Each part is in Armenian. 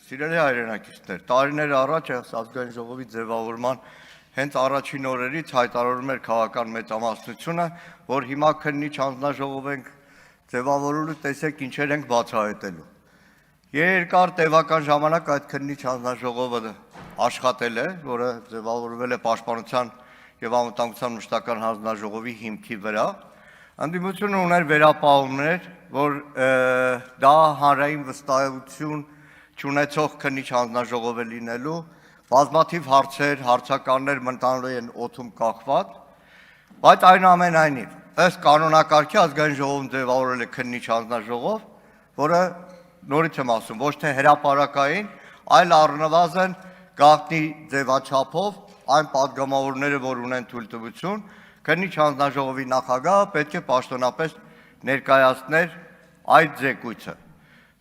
Սիրելի հայրենակիցներ, տարիներ առաջ ազգային ժողովի ձևավորման հենց առաջին օրերից հայտարարում էր քաղաքական մեծամասնությունը, որ հիմա քննիչ հանձնաժողով ենք ձևավորելու, տեսեք ինչեր ենք բացահայտելու։ Երկար տևական ժամանակ այդ քննիչ հանձնաժողովը աշխատել է, որը ձևավորվել է Պաշտպանության եւ Անվտանգության մշտական հանձնաժողովի հիմքի վրա։ Ընդդիմությունը ուներ վերապահումներ, որ դա հանրային վստահություն չունեցող քննիչ հանձնաժողով է լինելու, բազմաթիվ հարցեր, հարցականներ մտանալու են օդում կախված, բայց այնուամենայնիվ, ըստ կանոնակարգի ազգային ժողովում ձևավորել է քննիչ հանձնաժողով, որը նորից եմ ասում, ոչ թե հրապարակային, այլ առնվազն գաղտնի ձևաչափով այն պատգամավորները, որ ունեն թույլտվություն, քննիչ հանձնաժողովի նախագահը պետք է պաշտոնապես ներկայացներ այդ զեկույցը։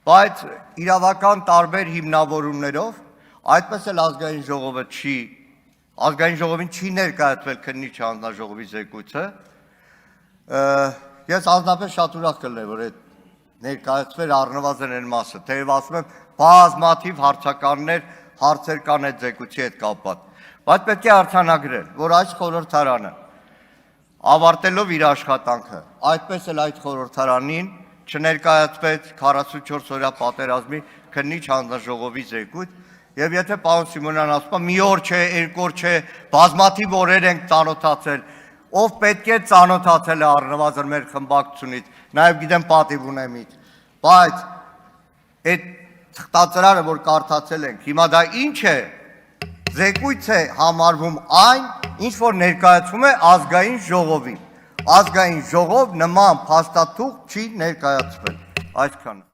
Բայց իրավական տարբեր հիմնավորումներով այդպես էլ ազգային ժողովին չի ներկայացվել քննիչ հանձնաժողովի զեկույցը։ Ես անձնապես շատ ուրախ կլինեի, որ այդ ներկայացվեր առնվազն այն մասը, թեև ասում եմ բազմաթիվ հարցականներ, հարցեր կան այդ զեկույցի հետ կապված, բայց պետք է արձանագրել, որ այս խորհրդարանը ավարտելով իր աշխատանքը, այդպես էլ այդ խորհրդարանին չներկայացվեց 44 օրյա պատերազմի քննիչ հանձնաժողովի զեկույց, եւ եթե պարոն Սիմոնյանն ասում է մի օր չէ, երկու օր չէ, բազմաթիվ օրեր ենք ծանոթացել, ով պետք է ծանոթացել է առնվազն մեր խմբակցությունից, նաեւ գիտեմ պատիվ ունեմ ինձ, բայց այդ թղթածրարը, որ կարդացել ենք, հիմա դա ինչ է, զեկույց է համարվում այն, ինչ որ ներկայացվում է ազգային ժողովին։ Ազգային ժողով նման փաստաթուղթ չի ներկայացվել, այսքանը։